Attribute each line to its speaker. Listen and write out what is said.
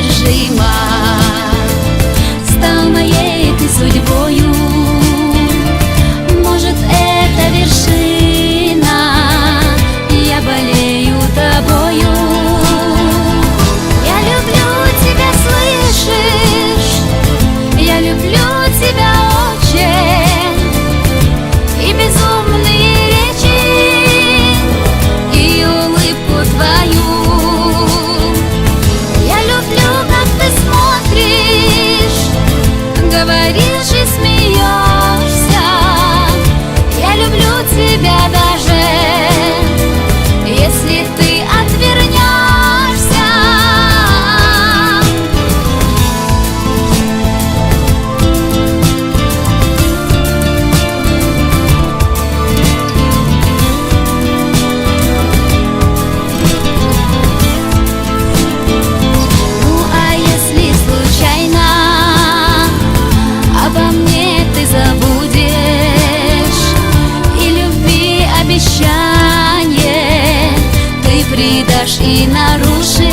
Speaker 1: неудержима. Стал моей ты судьбою, может, это вершина, я болею тобою. Я люблю тебя, слышишь? Я люблю тебя очень, и безумные речи, и улыбку твою. Я люблю, как ты смотришь, говоришь и смеешься. Я люблю тебя даже, если ты отвернешься. Ну а если случайно обо мне ты забудешь, и любви обещание ты предашь и нарушишь,